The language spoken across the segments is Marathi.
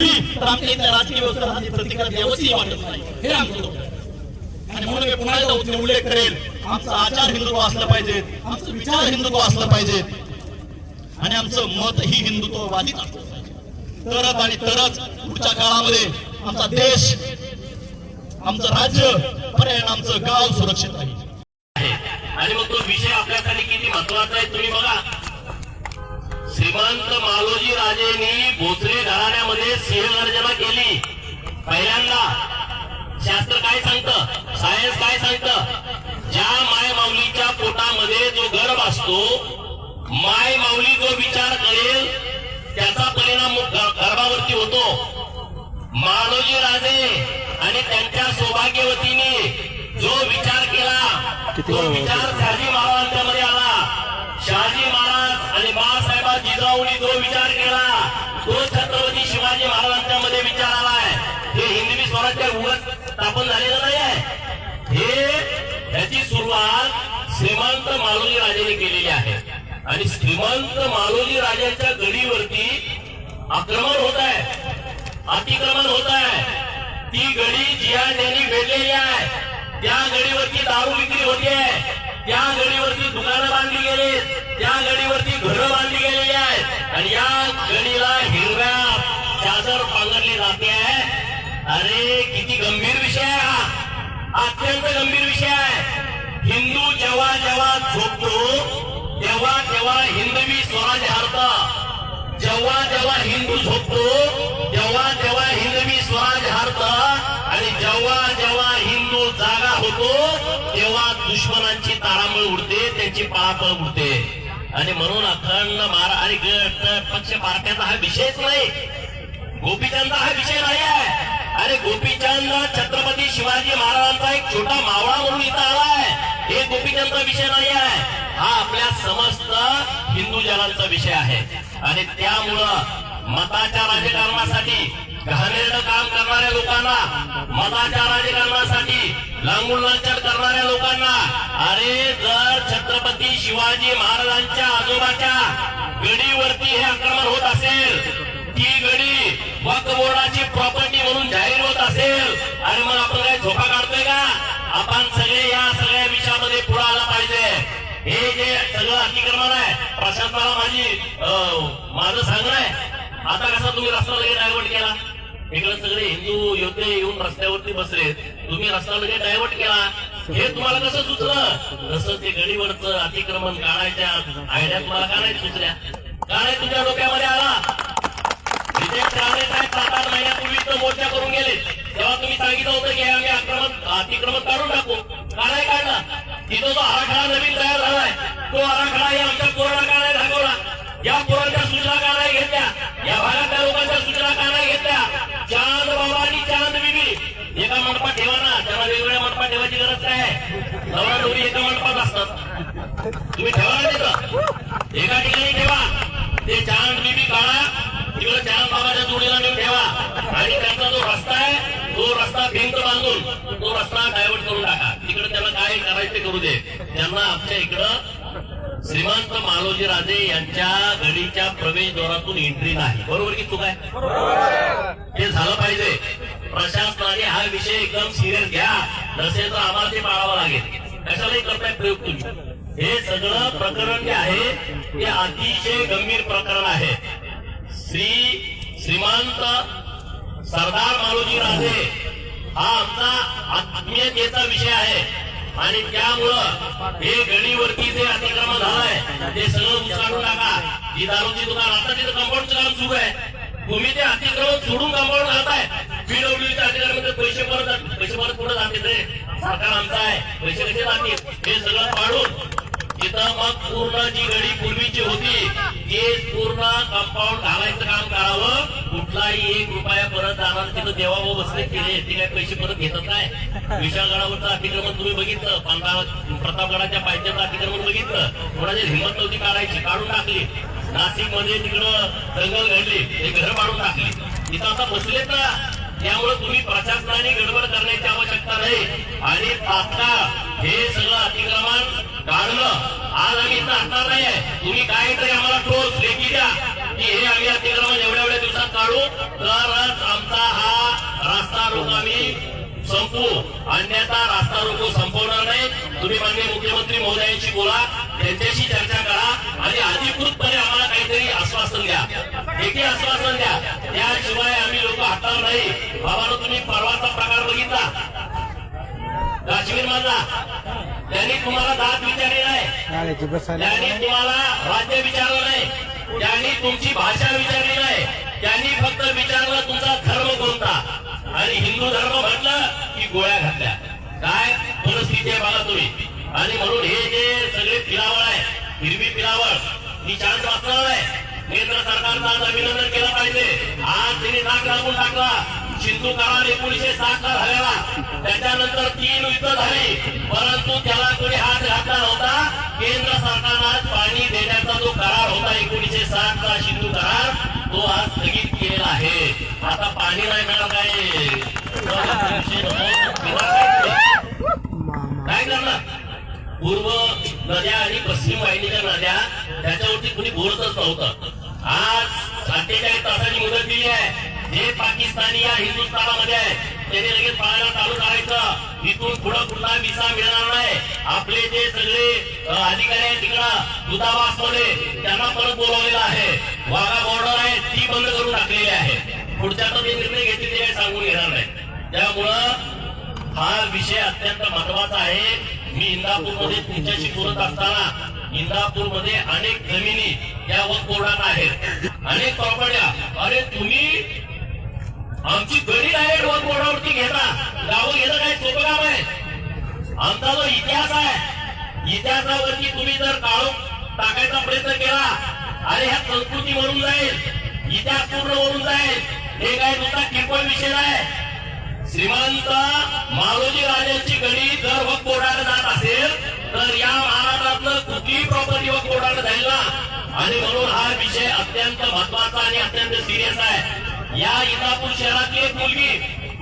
तर आमच्या इथल्या राजकीय व्यवस्थेला प्रतिकार द्यावंही वाटत नाही, हे आमचं होतं. आणि म्हणून मी पुन्हा एकदा उल्लेख करेल, आमचा आचार हिंदुत्व असलं पाहिजे, आमचं विचार हिंदुत्व असलं पाहिजे आणि आमचं मत ही हिंदुत्ववादीच असलं पाहिजे. तरच आणि तरच पुढच्या काळामध्ये आमचा देश, आमचं राज्य, पर्याय आमचं गाव सुरक्षित राहील. आणि मग तो विषय आपल्यासाठी किती महत्वाचा आहे तुम्ही बघा. श्रीमंत मालोजी राजेंनी भोसले घराण्यामध्ये सिंहगर्जना केली. पहिल्यांदा शास्त्र काय सांगतं, सायन्स काय सांगतं, ज्या माय माऊलीच्या पोटामध्ये जो गर्भ असतो, माय माऊली जो विचार करेल त्याचा परिणाम गर्भावरती होतो. मालोजी राजे आणि त्यांच्या सौभाग्यवतीने जो विचार केला तो विचार शहाजी महाराजांच्यामध्ये आला. शहाजी महाराज आणि बाळासाहेब जिजाऊनी जो विचार केला तो छत्रपती शिवाजी महाराजांच्या विचार आलाय. हे हिंदवी स्वराज्य उगाच स्थापन झालेलं नाही आहे. हे याची सुरुवात श्रीमंत मालोजी राजेने केलेली आहे आणि श्रीमंत मालोजी राजांच्या गडीवरती आक्रमण होत आहे, अतिक्रमण होत आहे. ती गडी जिहाद्यांनी वेढलेली आहे. त्या गडीवरती दारू विक्री होते, त्या गडीवरती दुकानं बांधली गेली, त्या गडीवरती घरं बांधली गेलेली आहेत आणि या गडीला हिरव्या चादर पांघरली जाते आहे. अरे किती गंभीर विषय आहे हा, अत्यंत गंभीर विषय आहे. हिंदू जेव्हा जेव्हा झोपतो तेव्हा तेव्हा हिंदवी स्वराज्य हरतं. जेव्हा जेव्हा हिंदू झोपतो तेव्हा तेव्हा हिंदवी स्वराज्य हरतं आणि जेव्हा जेव्हा हिंदू जागा होतो तेव्हा दुश्मनांची तारांबळ उडते, त्यांची पळापळ उडते. आणि म्हणून अखंड आणि गट पक्ष पार्ट्याचा हा विषयच नाही, गोपीचंद हा विषय नाही आहे. अरे गोपीचंद छत्रपती शिवाजी महाराजांचा एक छोटा मावळा म्हणून इथं आलाय. हे गोपीचंदचा विषय नाही आहे, हा आपल्या समस्त हिंदू जनांचा विषय आहे. आणि त्यामुळं मताच्या राजकारणासाठी घाणेरडं काम करणाऱ्या लोकांना, मताच्या राजकारणासाठी लांबून लांछन करणाऱ्या लोकांना, अरे जर छत्रपती शिवाजी महाराजांच्या आजोबाच्या गडीवरती हे आक्रमण होत असेल, ती गडी वक्फ बोर्डाची प्रॉपर्टी म्हणून जाहीर होत असेल, आणि मग आपण काय झोपा काढतोय का? आपण सगळे या सगळ्या विषयामध्ये पुढे आला पाहिजे. हे जे सगळं अतिक्रमण आहे, प्रशासनाला माझं सांगणं आहे, आता कसा तुम्ही रस्ता लगेच डायव्हर्ट केला, इकडे सगळे हिंदू योद्धे येऊन रस्त्यावरती बसले, तुम्ही रस्ता लगेच डायव्हर्ट केला. हे तुम्हाला कसं सुचलं? तसं ते गडीवरचं अतिक्रमण काढायच्या आयडिया तुम्हाला का नाही सुचल्या? का नाही तुमच्या डोक्यामध्ये आला? विजय राणे साहेब 7-8 महिन्यापूर्वी मोर्चा करून गेले, तेव्हा तुम्ही सांगितलं होतं की आम्ही अतिक्रमण काढून टाकू. का नाही काढला? तिथं जो आराखडा नवीन तयार झालाय तो आराखडा आमच्या पोराला का नाही दाखवला? या पोरांच्या सूचना का नाही घेतल्या? या भागातल्या लोकांच्या सूचना का नाही घेतल्या? चांद बाबा आणि चांद बिबी एका मंडपात ठेवा ना, त्यांना वेगवेगळ्या मंडपात ठेवायची गरज काय? नवरा नवरी एका मंडपात असतात, तुम्ही ठेवा ना तिथं, एका ठिकाणी ठेवा. ते चांद बिबी काढा, तिकडे चांद बाबाच्या जोडीला नेऊन ठेवा आणि त्यांचा जो रस्ता आहे तो रस्ता भिंत बांधून तो रस्ता डायव्हर्ट करून टाका. तिकडे त्यांना काय करायचं ते करू दे. त्यांना आमच्या इकडं श्रीमंत मालोजी राजे यांच्या गडीच्या प्रवेशद्वारातून एंट्री नाही. बरोबर की चूक आहे? हे झालं पाहिजे. प्रशासनाने हा विषय एकदम सिरियस घ्या, नसेल तर आम्हाला ते पाळावं लागेल. कशालाही करताय प्रयोग तुम्ही? हे सगळं प्रकरण जे आहे ते अतिशय गंभीर प्रकरण आहे. श्रीमंत सरदार मालोजी राजे हा आमचा आत्मीयतेचा विषय आहे आणि त्यामुळं हे गडीवरती जे अतिक्रमण झालंय ते सगळं उचलून टाका. ही दारूची दुकान आता तिथं कंपाऊंडचं काम सुरू आहे, तुम्ही ते अतिक्रमण सोडून कंपाऊंड घालताय. पीडब्ल्यूचे अधिकारी पैसे परत पुढे जाते, ते सरकार आमचं आहे, पैसे कसे जातील? हे सगळं पाडून तिथं मग पूर्ण जी गडी पूर्वीची होती ते पूर्ण कंपाऊंड घालायचं काम करावं. कुठलाही 1 रुपया परत जाणार तिथं देवाभाऊ बसले केले, ते काय पैसे परत घेतात काय? विशाळगडावरचं अतिक्रमण तुम्ही बघितलं, प्रतापगडाच्या पायथ्याचं अतिक्रमण बघितलं, कोणाची हिंमत नव्हती काढायची, काढून टाकली. नाशिक मध्ये तिकडं दंगल घडली, ते घर पाडून टाकली, तिथं आता बसलेत ना. त्यामुळे तुम्ही प्रशासनाने गडबड करण्याची आवश्यकता नाही आणि तात्काळ हे सगळं अतिक्रमण काढलं. आज आम्ही इथं आणणार नाहीये, तुम्ही काय तरी आम्हाला ठोस लेखी द्या, की हे आम्ही अतिक्रमण एवढ्या दिवसात काढू तरच आमचा हा रास्ता रोको आम्ही संपू, अन्यथा रास्ता रोको संपवणार नाही. तुम्ही माननीय मुख्यमंत्री महोदयांशी बोला, त्यांच्याशी चर्चा करा आणि अधिकृतपणे आम्हाला काहीतरी आश्वासन द्या, एकही आश्वासन द्या. त्याशिवाय आम्ही लोक हटणार नाही. बाबांनो, तुम्ही परवाचा प्रकार बघितला काश्मीर मधला, त्यांनी तुम्हाला जात विचारली नाही, त्यांनी तुम्हाला राज्य विचारलं नाही, त्यांनी तुमची भाषा विचारली नाही, त्यांनी फक्त विचारलं तुमचा धर्म कोणता, आणि हिंदू धर्म म्हटलं की गोळ्या घातल्या. काय परिस्थिती आहे बघा तुम्ही. आणि म्हणून हे जे सगळे पिलावळ आहे, हिरवी पिलावळ, ही शांत वाचणार आहे. केंद्र सरकारचं आज अभिनंदन केलं पाहिजे. आज त्यांनी नाक लागून टाकला. सिंधू करार 1960 ला झालेला, त्याच्यानंतर 3 युद्ध झाली, परंतु त्याला कोणी हात घातला नव्हता. केंद्र सरकारनं पाणी देण्याचा जो करार होता 1960 चा सिंधू करार, तो आज स्थगित केलेला आहे. आता पाणी नाही मिळणार काय करणार? पूर्व नद्या आणि पश्चिम वाहिनीच्या नद्या त्याच्यावरती कुणी बोलतच नव्हतं. आज 48 तासाची मुदत दिली आहे. जे पाकिस्तानी या हिंदुस्थानामध्ये आहे त्याने लगेच पाहायला चालू करायचं. इथून पुढे कुठला विसा मिळणार नाही. आपले जे सगळे अधिकारी आहेत तिकडं दूतावास मध्ये त्यांना परत बोलावलेलं आहे. वाघा बॉर्डर आहे ती बंद करून टाकलेली आहे. पुढच्या तर ते निर्णय घेतील ते काही सांगून येणार नाही. त्यामुळं हा विषय अत्यंत महत्वाचा आहे. मी इंदापूरमध्ये तुमच्याशी बोलत असताना इंदापूरमध्ये अनेक जमिनी या वक्फ बोर्डात आहेत, अनेक प्रॉपर्ट्या. अरे तुम्ही आमची गडी डायरेक्ट वक्फ बोर्डावरती घेता. गावं घेणं काही सोपं काम आहे? आमचा जो इतिहास आहे, इतिहासावरती तुम्ही जर काढून टाकायचा प्रयत्न केला, अरे ह्या संस्कृती म्हणून जाईल, इतिहास पूर्ण म्हणून जाईल. हे काय नुसता किरकोळ विषय आहे. श्रीमंत मालोजी राजांची गडी जर वक्फ बोर्डाला जात असेल तर या महाराष्ट्रातलं कुठलीही प्रॉपर्टी वक्फ बोर्डाला जाईल ना. आणि म्हणून हा विषय अत्यंत महत्वाचा आणि अत्यंत सिरियस आहे. या इंदापूर शहरातली एक मुलगी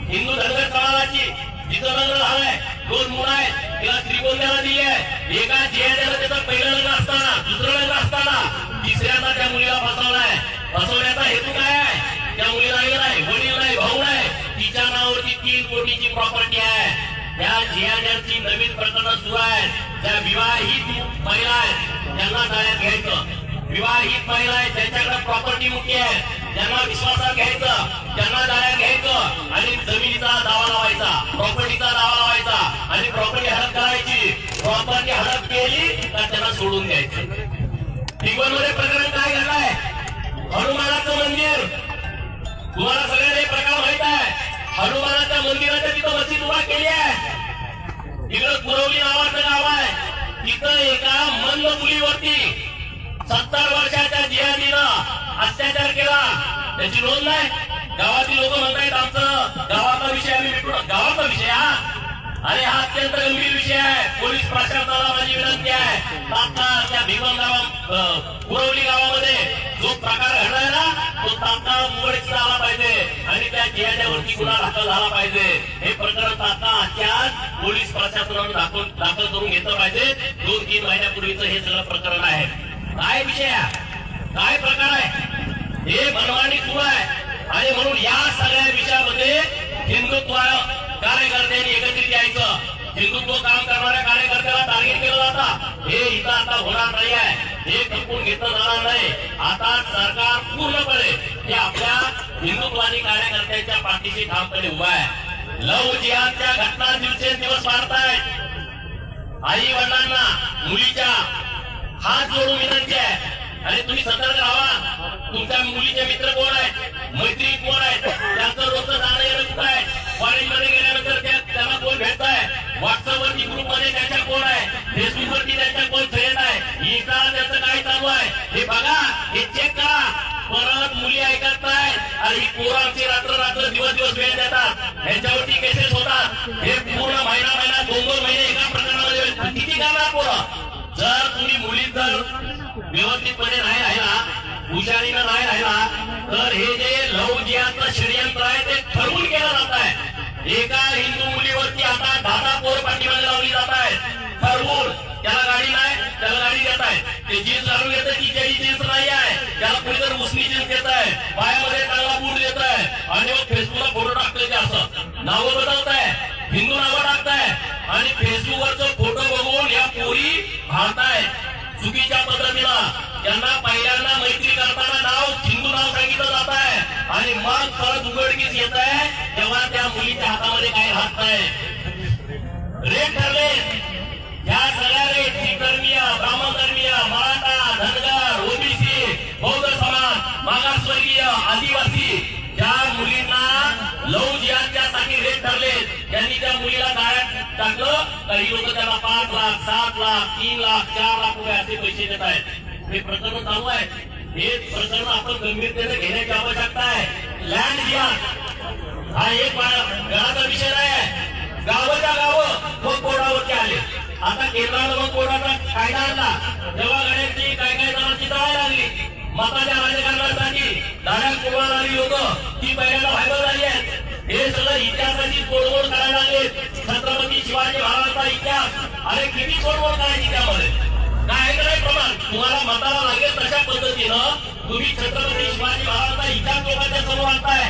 हिंदू धनगर समाजाची, तिचं लग्न झालंय, 2 मुलं आहेत, तिला श्रीगोंद्याला दिली आहे. एका जिहाद्याला त्याचं पहिलं लग्न असताना, दुसरं लग्न असताना तिसऱ्यांदा त्या मुलीला फसवलाय. फसवण्याचा हेतू काय आहे? त्या मुलीला आई नाही, वडील नाही, भाऊ नाही, तिच्या नावावरती 3 कोटीची प्रॉपर्टी आहे. त्या जिहाद्यांची नवीन प्रकरण सुरू आहे. त्या विवाहित महिला आहेत त्यांना जाळ्यात घ्यायचं. विवाहित महिला आहेत त्यांच्याकडे प्रॉपर्टी मोठी आहे, त्यांना विश्वासात घ्यायचं, त्यांना जाळ्यात घ्यायचं आणि जमिनीचा दावा लावायचा, प्रॉपर्टीचा दावा लावायचा आणि प्रॉपर्टी हडप करायची. प्रॉपर्टी हडप केली तर त्यांना सोडून द्यायचं. टिंगवणमध्ये प्रकरण काय घडलंय? हनुमानाचं मंदिर, तुम्हाला सगळ्यांना हे प्रकार माहित आहे. हनुमानाच्या मंदिराच्या तिथं मस्जिद उभा केली आहे. तिकडं कुरवली नावाचं गाव आहे, तिथं एका मंद मुलीवरती 70 वर्षाच्या जिहादीनं अत्याचार केला. त्याची नोंद नाही. गावातील लोक म्हणतायत आमचं गावाचा विषय आम्ही मिटू. गावाचा विषय हा? अरे हा अत्यंत गंभीर विषय आहे. पोलीस प्रशासनाला माझी विनंती आहे, तात्काळ त्या कुरवली गावामध्ये जो प्रकार घडलाय ना तो तात्काळ उघडकीस आला पाहिजे आणि त्या जिहाद्यावरती गुन्हा दाखल झाला पाहिजे. हे प्रकरण तात्काळ आजच्या पोलीस प्रशासनाने दाखल करून घेतलं पाहिजे. 2-3 महिन्यापूर्वीचं हे सगळं प्रकरण आहे. काय विषय आहे? काय प्रकार आहे? हे मनमानी सुरू आहे. आणि म्हणून या सगळ्या विषयामध्ये हिंदुत्व कार्यकर्त्यांनी एकत्रित यायचं. हिंदुत्व काम करणाऱ्या कार्यकर्त्याला टार्गेट केलं जातं. हे इथं आता होणार नाही आहे. हे खपवून घेतलं जाणार नाही. आता सरकार पूर्णपणे हे आपल्या हिंदुत्वादी कार्यकर्त्यांच्या पाठीशी ठामपणे उभा आहे. लव जिहादच्या घटना दिवसेंदिवस वाढतायत. आई वडिलांना मुलीच्या हात जोडून विनंती आहे, आणि तुम्ही सतर्क राहा. तुमच्या मुलीचे मित्र कोण आहेत, मैत्री कोण आहेत, त्यांचं रोजचं जाणं येणं कुठं आहे, कॉलेजमध्ये गेल्यानंतर त्यांना कोण भेटताय, व्हॉट्सअपवरती ग्रुपमध्ये त्यांच्या कोण आहे, फेसबुकवरती त्यांच्या कोण फ्रेंड आहे, इंस्टा त्यांचं काय चालू आहे हे बघा, हे चेक करा. परत मुली ऐकत नाही आणि ही पोरं आमची रात्र दिवस वेळ देतात, ह्यांच्यावरती केसेस होतात. हे पूर्ण महिना 2-2 महिने एका प्रकरणामध्ये किती करणार पोरं? जर तुम्ही मुली जर व्यवस्थितपणे नाही राहिला, हुशारीनं नाही राहिला, तर हे जे लव जिहादचं षडयंत्र आहे ते ठरवून केलं जात आहे. एका हिंदू मुलीवरती आता 10 पोरं पाठीमागे लावली जात आहेत ठरवून. त्याला गाडी नाही, त्याला गाडी घेत आहे ते जीन्स घालून घेत ती काही जीन्स नाही आहे त्याला कुणीतरी उसनी जीन्स देत आहे पायामध्ये चांगला बूट देत आहे आणि मग फेसबुकला फोटो टाकतोय ते असं नावं बदलताय हिंदू नावं टाकताय आणि फेसबुकवरचं फोटो बघून या पोरी भाळताय चुकीच्या पद्धतीनं त्यांना पहिल्यांदा मैत्री करताना नाव हिंदू नाव सांगितलं जात आहे आणि मग परत उघडकीस येत आहे तेव्हा त्या मुलीच्या हातामध्ये काही राहत नाही रेट ठरले या सगळ्या रेट शीख धर्मीय ब्राह्मण धर्मीय मराठा धनगर ओबीसी बौद्ध समाज मागासवर्गीय आदिवासी ज्या मुलींना लव जिहादच्यासाठी रेट ठरले त्यांनी त्या मुलीला गाळ्यात टाकलं काही लोक त्याला 5 लाख 7 लाख 3 लाख 4 लाख रुपये असे पैसे देत आहेत हे प्रकरण चालू आहे हे प्रकरण आपण गंभीरतेने घेण्याची आवश्यकता आहे लँड जिहाद हा एक गळाचा विषय आहे गावाच्या गावं मग कोर्टावरती आले आता केंद्रानं मग कोर्टाचा कायदा आणला तेव्हा गाड्यांची काय जणांची तळायला लागली मताच्या राजकारणासाठी दाड्या कुरवाणारी लोक ती पहिल्यांदा व्हायरल झाली आहेत हे सगळं इतिहासाची तोडमोड करायला लागले छत्रपती शिवाजी महाराजांचा इतिहास अरे किती तोडमोड करायची त्यामध्ये काय नाही प्रमाण तुम्हाला मताला लागेल तशा पद्धतीनं तुम्ही छत्रपती शिवाजी महाराजांचा इतिहास लोकांच्या समोर आणताय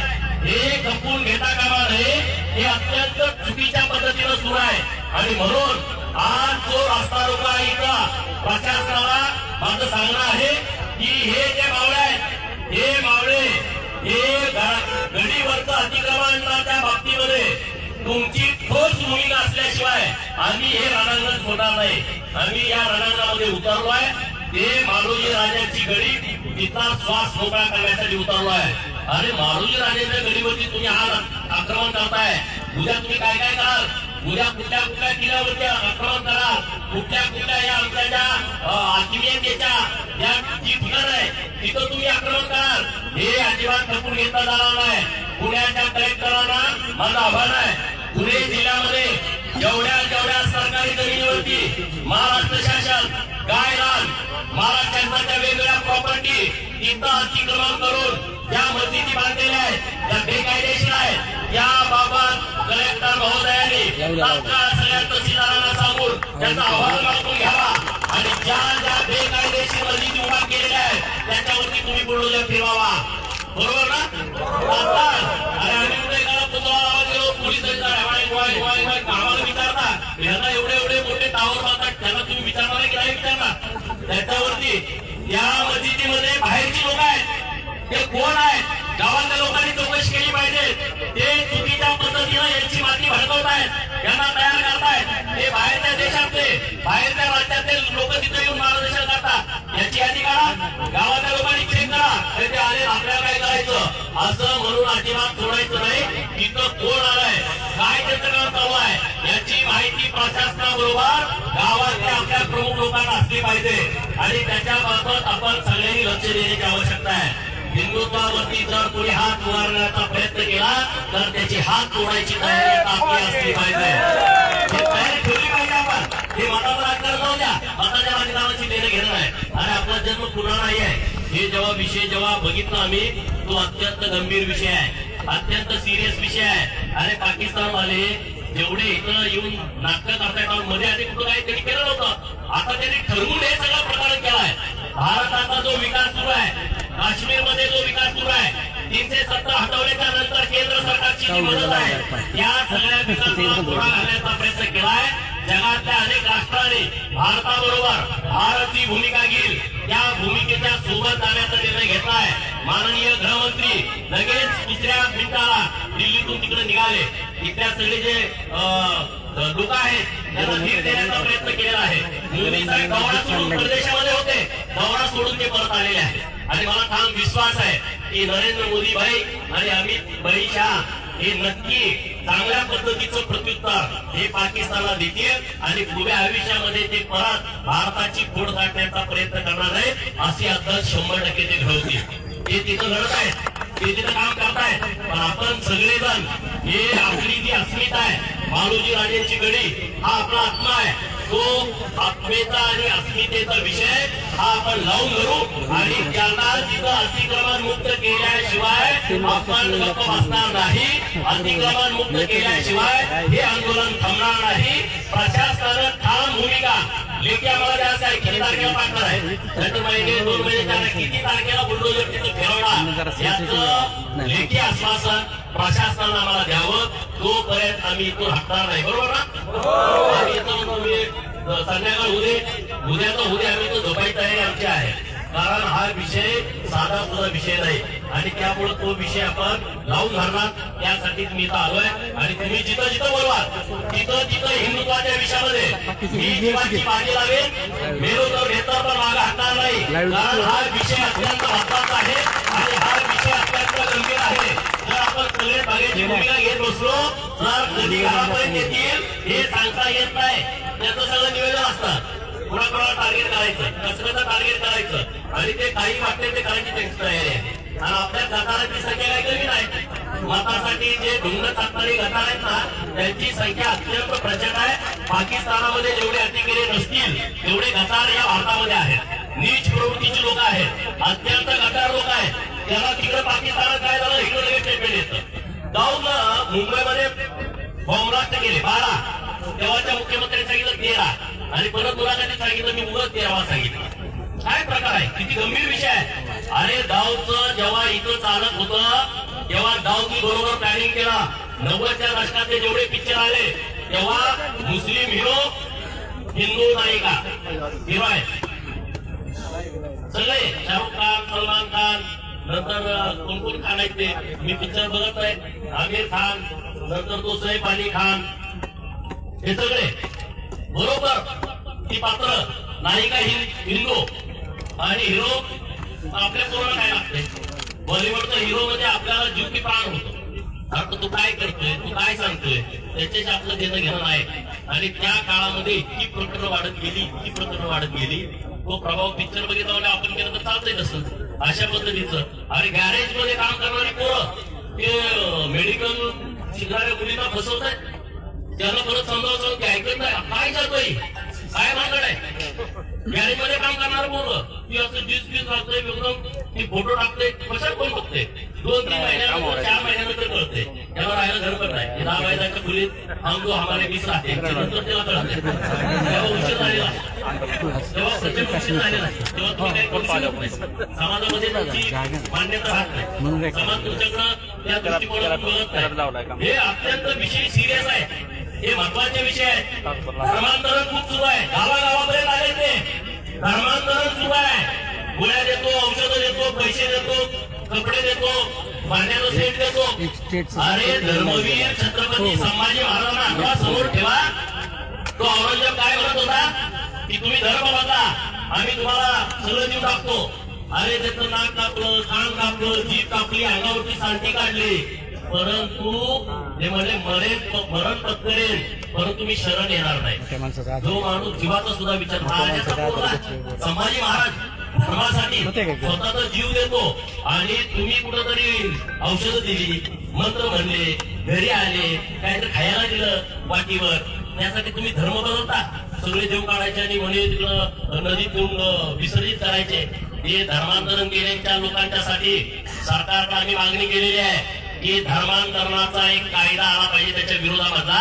हे खपून घेता कामा नये हे अत्यंत चुकीच्या पद्धतीनं सुरू आहे आणि म्हणून आज जो रस्ता रोका आहे इथं प्रशासनाला माझं सांगणं आहे की हे जे मावळे आहेत हे मावळे हे गडीवरचं अतिक्रमणाच्या बाबतीमध्ये तुमची ठोस भूमिका असल्याशिवाय आम्ही हे रणांगण सोडणार नाही आम्ही या रणांगणामध्ये उतरलो आहे ते मालोजी राजांची गडी तिथला श्वास मोकळा करण्यासाठी उतरलो आहे अरे मालोजी राजांच्या गडीवरती तुम्ही आज आक्रमण करताय उद्या तुम्ही काय काय कराल उद्या कुठल्या कुठल्या किल्ल्यावरती आक्रमण कराल कुठल्या या आमच्या ज्या आत्मीयतेच्या ज्या जी ठिकाण आहे तिथं तुम्ही आक्रमण कराल हे अजिबात खपून घेतला जाणार नाही पुण्याच्या कलेक्टरांना माझं आव्हान आहे पुणे जिल्ह्यामध्ये जेवढ्या सरकारी जमिनीवरती महाराष्ट्र शासन गायरान महाराष्ट्राच्या वेगवेगळ्या प्रॉपर्टी तिथं अतिक्रमण करून ज्या मस्जिदी बांधलेल्या आहेत त्या बेकायदेशीर आहेत याबाबत कलेक्टर महोदयांनी तात्काळ सगळ्या तहसीलदारांना सांगून त्याचा अहवाल मागून घ्यावा आणि ज्या बेकायदेशीर मस्जिदी उभा केलेल्या आहेत त्याच्यावरती तुम्ही बुलडोजर फिरवावा बरोबर ना अरे आम्ही कुठे एखादा पुतळा लावा गेलो पोलीस आम्हाला विचारता यांना एवढे मोठे टावर बांधतात त्यांना तुम्ही विचारणार की नाही विचारणार त्याच्यावरती या मस्जिदीमध्ये बाहेरची लोक आहेत ते कोण आहेत गावातल्या लोकांनी चौकशी केली पाहिजे ते चुकीच्या पद्धतीनं यांची माती भडकवत आहेत यांना तयार करतायत ते बाहेरच्या देशातले बाहेरच्या राज्यातले लोक तिथे येऊन मार्गदर्शन करतात याची यादी करा गावातल्या लोकांनी चेक करा अरे ते आले आपल्याला काय करायचं असं म्हणून अजिबात सोडायचं नाही तिथं कोण आलंय काय त्याचं काम चालू आहे याची माहिती प्रशासनाबरोबर गावातल्या आपल्या प्रमुख लोकांना असली पाहिजे आणि त्याच्याबाबत आपण सगळ्यांनी लक्ष देण्याची आवश्यकता आहे हिंदुत्वावरती जर कोणी हात मारण्याचा प्रयत्न केला तर त्याची हात तोडायची तयारी आपली असली पाहिजे तयारी ठेवली पाहिजे आपण हे मताचं राजकारण जाऊ द्या मताच्या राजकारणाची देणं घेणं आहे आणि आपला जन्म पुन्हा नाही आहे हे जेव्हा बघितलं आम्ही तो अत्यंत गंभीर विषय आहे अत्यंत सिरियस विषय आहे आणि पाकिस्तान वाले जेवढे इथं येऊन नाटक करतायत मध्ये आधी कुठं काही त्यांनी केलं नव्हतं आता त्यांनी ठरवून हे सगळं प्रकरण केलाय भारताचा जो विकास सुरू आहे काश्मीरमध्ये जो विकास सुरू आहे 370 हटवल्याच्या नंतर केंद्र सरकारची जी मदत आहे या सगळ्या विकासाला थोडा घालण्याचा प्रयत्न केलाय जगातल्या अनेक राष्ट्रांनी भारताबरोबर भारत जी भूमिका घेईल त्या भूमिकेच्या सोबत जाण्याचा निर्णय घेतलाय माननीय गृहमंत्री लगेच दुसऱ्या मिनिटाला दिल्लीतून तिकडे निघाले इथल्या सगळे जे लोक आहेत त्यांना धीर देण्याचा प्रयत्न केलेला आहे मोदी साहेब दौरा सोडून प्रदेशामध्ये होते दौरा सोडून ते परत आलेले आहेत आणि मला ठाम विश्वास आहे की नरेंद्र मोदी भाई आणि अमित भाई शाह हे नक्की चांगल्या पद्धतीचं प्रत्युत्तर हे पाकिस्तानला देतील आणि पुढच्या आयुष्यामध्ये ते परत भारताची खोड काढण्याचा प्रयत्न करणार आहे अशी अद्दल 100% ते घडवतील ते तिथं लढत आहेत ते तिथं काम करतायत पण आपण सगळेजण हे आपली जी अस्मिता आहे मालोजी राजेंची गडी हा आपला आत्मा आहे तो आत्मेचा आणि अस्मितेचा विषय हा आपण लावून धरू आणि त्यांना तिथं अतिक्रमण मुक्त केल्याशिवाय आपण गप्प बसणार नाही अतिक्रमण मुक्त केल्याशिवाय हे आंदोलन थांबणार नाही. प्रशासनानं ठाम भूमिका लेखी आम्हाला द्यायचं आहे. किती तारखेला पाठणार आहे? 2 महिने 2 महिने किती तारखेला बुलडोजर तिथं फिरवणार याचं लेखी आश्वासन प्रशासनानं आम्हाला द्यावं. तोपर्यंत आम्ही इथून हटणार नाही. बरोबर ना? आम्ही इथं संध्याकाळ उद्या आम्ही तो झोपायची तयारी आमची आहे. कारण हा विषय साधा सुद्धा विषय नाही आणि त्यामुळे तो विषय आपण लावून धरणार. त्यासाठीच मी इथं आलोय आणि तुम्ही जिथं जिथं बोलवा तिथं हिंदुत्वाच्या विषयामध्ये मी जीवाची बाजी लावेल. मेलो तर घेतला तर मागे हटणार नाही. कारण हा विषय अत्यंत महत्वाचा आहे आणि हा विषय अत्यंत गंभीर आहे. जर आपण सगळे बागेची भूमिका घेत बसलो तर कधी घरापर्यंत येतील हे सांगता येत नाही. त्याचं सगळं निवेदन असतं. कुणाकुणाला टार्गेट करायचं, कसं टार्गेट करायचं आणि ते काही वाटते ते करायची त्यांची तयारी आहे. आणि आपल्या गटारांची संख्या काही कमी नाही. मतासाठी जे ढुंग टाकणारी गटार आहेत ना त्यांची संख्या अत्यंत प्रचंड आहे. पाकिस्तानामध्ये जेवढे अधिकारी नसतील तेवढे गटार या भारतामध्ये आहेत. नीच प्रवृत्तीची लोक आहेत, अत्यंत गटार लोक आहेत. त्याला तिकडे पाकिस्तानात काय झालं इकडे लगेच स्टेटमेंट येतं. जाऊन मुंबईमध्ये बॉम्बलास्ट केले 12. तेव्हाच्या मुख्यमंत्र्यांनी सांगितलं 13 आणि परत मुलाखतीत सांगितलं मी उगाच 13 सांगितलं. काय प्रकार आहे? किती गंभीर विषय आहे. अरे दाऊदचं जेव्हा इथं चालत होतं तेव्हा दाऊदनी बरोबर प्लॅनिंग केला. 90च्या दशकातले जेवढे पिक्चर आले तेव्हा मुस्लिम हिरो हिंदू नायिका हिरो आहे सगळे. शाहरुख खान, सलमान खान, नंतर कोण खान आहेत ते मी पिक्चर बघत आहे. आमिर खान, नंतर तो सैफ अली खान, हे सगळे बरोबर ती पात्र. नायिका हिंदू आणि हिरो आपल्या पोराला काय लागते. बॉलिवूडचा हिरो म्हणजे आपल्याला जीव की प्राण होतो. आता तू काय करतोय, तू काय सांगतोय त्याच्याशी आपलं देणं घेणं नाही. आणि त्या काळामध्ये इतकी प्रकरणं वाढत गेली. तो प्रभाव पिक्चर बघितला आपण केलं तर चालतंय तसं अशा पद्धतीचं. आणि गॅरेज मध्ये काम करणारी पोरं ते मेडिकल शिकणाऱ्या मुलींना फसवत आहेत. त्याला परत समजावं की ऐकत नाही काय करतोय काय भानगड आहे. गॅरेज मध्ये काम करणार पोरं ती असं जीस घालतोय एकदम ती फोटो टाकते. कशात कोण बघते 2-3 महिन्यानंतर 4 महिन्यानंतर कळते त्याला राहायला घर पण नाही. 10 महिन्याच्या खोलीत आमदो आम्हाला 20 राहते नंतर त्याला कळते. तेव्हा उशीर झालेला तेव्हा प्रचंड उशीर झालेला तेव्हा तुम्ही काही करू शकत नाही. समाजामध्ये तुमची मान्यता राहत नाही. समाज तुमच्याकडं त्या दृष्टिकोनातून बघत नाही. हे अत्यंत विषय सिरियस आहे. हे महत्वाचे विषय आहेत. धर्मांतरण खूप सुरू आहे. गावागावापर्यंत आले ते धर्मांतरण सुरू आहे. गोळ्या देतो, औषधं देतो, पैसे देतो, कपडे देतो, पाण्याचं सेट देतो. अरे धर्मवीर छत्रपती संभाजी महाराजांना समोर ठेवा. तो औरंगजेब काय म्हणत होता की तुम्ही धर्म बदला आम्ही तुम्हाला सगळं देऊन टाकतो. अरे त्याचं नाक कापलं, कान कापलं, जीभ कापली, अंगावरती सांठी काढली. परंतु ते म्हणजे मरण पत्करेल परंतु मी शरण येणार नाही. जो माणूस जीवाचा सुद्धा विचार संभाजी महाराज धर्मासाठी स्वतःचा जीव देतो आणि तुम्ही कुठंतरी औषधं दिली, मंत्र म्हणले, घरी आले, काहीतरी खायला दिलं वाटीवर, त्यासाठी तुम्ही धर्म बदलता. सगळे देव काढायचे आणि म्हणे तिकडं नदीत देऊन विसर्जित करायचे. हे धर्मांतरण केलेल्या लोकांच्यासाठी सरकारला आम्ही मागणी केलेली आहे की धर्मांतरणाचा एक कायदा आला पाहिजे. त्याच्या विरोधामधला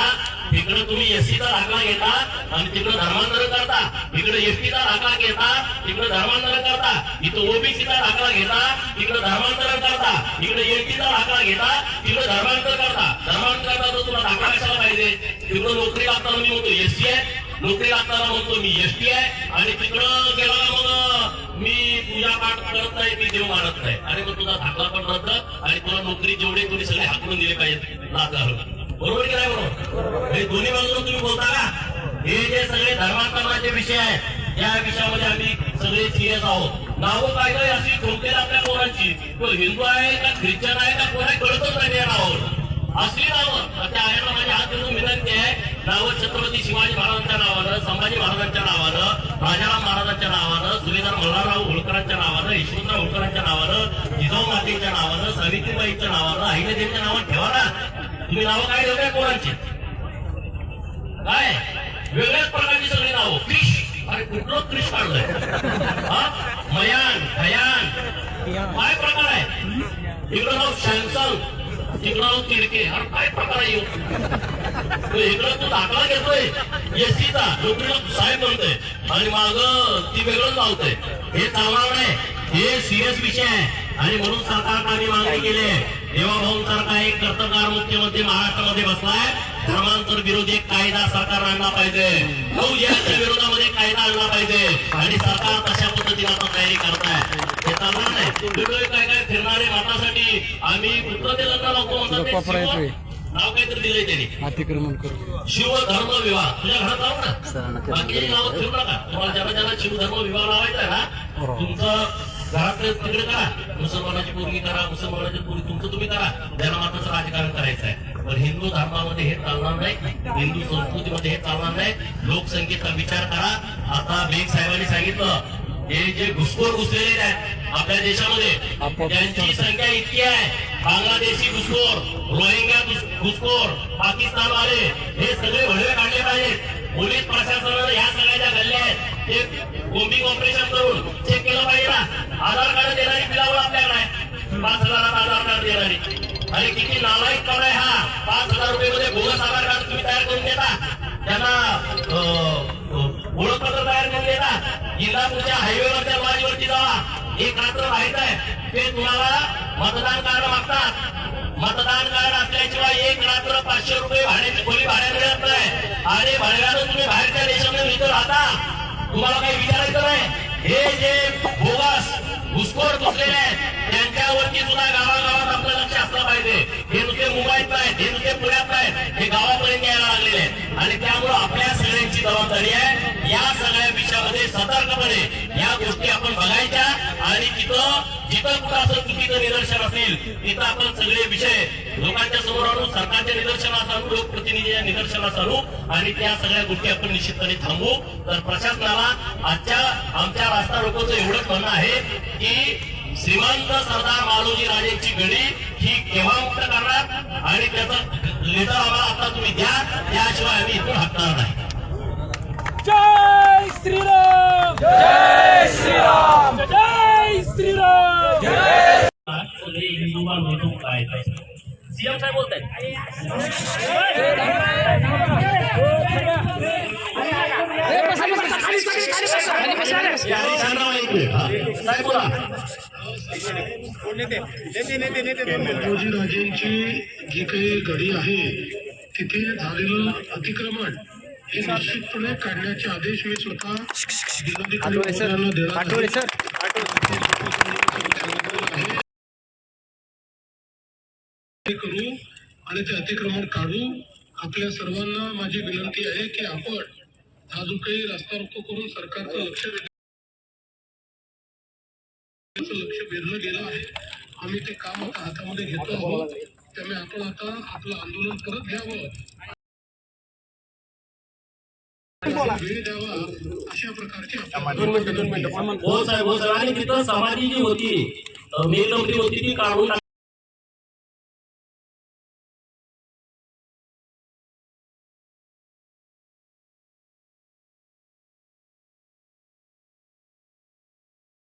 तिकडे तुम्ही एससीचा दाखला घेता आणि तिकडे धर्मांतरण करता, इकडे एसटीचा दाखला घेता तिकडे धर्मांतरण करता, इथं ओबीसीचा दाखला घेता तिकडे धर्मांतरण करता, इकडे एसटीचा दाखला घेता तिकडे धर्मांतरण करता. धर्मांतरण करता तर तुला दाखला कशाला पाहिजे. तिकडे नोकरी लागताना मी म्हणतो एससी आहे, नोकरी लागताना म्हणतो मी एसटी आहे आणि तिकडं गेला मग मी पूजा पाठ करत नाही, मी देव मानत नाही. आणि मग तुझा दाखला पण रद्द आणि तुला नोकरी जेवढे तुम्ही सगळे हाकलून दिले पाहिजे लाच घालून. बरोबर की नाही बरोबर. हे दोन्ही बाजूला तुम्ही बोलता का. हे जे सगळे धर्मांतरणाचे विषय आहेत या विषयामध्ये आम्ही सगळे सिरियस आहोत. नावं काय काय अशी ठोकतील आपल्या पोरांची. तो हिंदू आहे का ख्रिश्चन आहे का कोणा कळतच नाही या नावावर. असली नावं त्या आयांना माझी हात जोडून विनंती आहे. नावं छत्रपती शिवाजी महाराजांच्या नावानं, संभाजी महाराजांच्या नावानं, राजाराम महाराजांच्या नावानं, सुभेदार मल्हारराव होळकरांच्या नावानं, यशवंतराव होळकरांच्या नावानं, जिजाऊ मातेच्या नावानं, सावित्रीबाईच्या नावानं, अहिल्यादेवीच्या नावानं ठेवा ना. तुम्ही नावं काय ठेवताय पोरांची. काय वेगळ्याच प्रकारची सगळी नावं. क्रिश, अरे कुठलं क्रिश काढलंय. मयान, भयान, काय प्रकार आहे. इकडं नाव सॅमसंग, तिकडं तिडके अरे काय प्रकार आहे ह्यो? इकडं तू दाखला घेतोय एसटीचा नोकरीला साहेब म्हणतोय आणि माग ती वेगळंच लावतोय. हे चालणार नाही. हे सिरियस विषय आहे आणि म्हणून सरकारला आम्ही मागणी केली आहे. देवाभाऊंसारखा एक कर्तबगार मुख्यमंत्री महाराष्ट्रामध्ये बसलाय. धर्मांतर विरोधी एक कायदा सरकार आणला पाहिजे. लौजयाच्या विरोधामध्ये कायदा आणला पाहिजे आणि सरकार तशा पद्धतीने आता तयारी करताय. हे चालणार नाही. वेगवेगळे काय काय फिरणारे मातासाठी आम्ही पुत्र ते लग्न लावतो म्हणतात. नाव काहीतरी दिलंय त्यांनी अतिक्रमण करू शिवधर्म विवाह. तुझ्या घरात लावू ना, बाकी नाव ठेवू नका. तुम्हाला ज्याला शिवधर्म विवाह लावायचा आहे ना, तुमचं घरात तिकडे करा. मुसलमानाची पोरगी करा, मुसलमानाची पोरगी तुमचं तुम्ही करा. ज्यांना मात्र राजकारण करायचं आहे. पण हिंदू धर्मामध्ये हे चालणार नाही. हिंदू संस्कृतीमध्ये हे चालणार नाही. लोकसंख्येचा विचार करा. आता बेग साहेबांनी सांगितलं हे जे घुसखोर घुसलेले आहेत आपल्या देशामध्ये त्यांची संख्या इतकी आहे. बांगलादेशी घुसखोर, रोहिंग्या घुसखोर, पाकिस्तानवाले हे सगळे भडवे काढले पाहिजेत. पोलीस प्रशासनानं ह्या सगळ्या ज्या गल्ल्या आहेत ते कोम्बिंग ऑपरेशन करून चेक केलं पाहिजे ना. आधार कार्ड देणारी बिलावर आपल्याकडे आहे 5,000 आधार कार्ड देणारी. आणि किती नालायकपणा आहे हा. 5,000 रुपये मध्ये बोगस आधार कार्ड तुम्ही तयार करून देता. त्यांना ओळखपत्र तयार करून देता. इंदापूरच्या हायवेवरच्या बाजूवरती जावा. एक रात्र राहायचं आहे ते तुम्हाला मतदान कार्ड मागतात. मतदान कार्ड असल्याशिवाय एक रात्र 500 रुपये भाड्याची खोली भाड्याने मिळत नाही. आणि भाड्यानं तुम्ही बाहेरच्या देशामध्ये इथं राहता. तुम्हाला काही विचारायचं नाही. हे जे बोगस घुसखोर घुसलेले आहेत त्यांच्यावरती सुद्धा गावागावात आपलं लक्ष असलं पाहिजे. हे नुसते मुंबईत नाहीत, हे नुसते पुण्यात नाहीत, हे गावापर्यंत यायला लागलेले आहेत. आणि त्यामुळं आपल्या सगळ्यांची जबाबदारी आहे या सगळ्या विषयामध्ये सतर्कपणे या गोष्टी आपण बघायच्या. आणि जिथं कुठं असं चुकीचं निदर्शन असेल तिथं आपण सगळे विषय लोकांच्या समोर आणू, सरकारच्या निदर्शनास आणू, लोकप्रतिनिधीच्या निदर्शनास आणू आणि त्या सगळ्या गोष्टी आपण निश्चितपणे थांबवू. तर प्रशासनाला आजच्या आमच्या रास्ता रोकोचं एवढंच म्हणणं आहे की श्रीमंत सरदार मालोजी राजेंची गडी ही केव्हा मुक्त करणार आणि त्याचा लेटर आम्हाला आता तुम्ही द्या. त्याशिवाय आम्ही इथून हटणार नाही. जय श्रीराम, जय श्रीराम, जय श्रीराम, जय. सगळे हिंदू बांधव काय सीएम साहेब बोलतायत. मालोजी राजेंची जी काही गडी आहे तिथे झालेलं अतिक्रमण हे निश्चितपणे काढण्याचे आदेश मी स्वतः जिल्हाधिकारी महोदयांना देणार करू आणि ते अतिक्रमण काढू. आपल्या सर्वांना माझी विनंती आहे की आपण हा जो काही रस्ता रोको करून सरकारचं लक्ष वेधलं गेलं आहे आम्ही ते काम आता हातामध्ये घेतो आहोत. त्यामुळे आपण आता आपलं आंदोलन परत घ्यावं, वेळ द्यावा अशा प्रकारची हो साहेब, हो साहेब. आणि तिथं समाधी जी होती मेलमंत्री होती ती काढून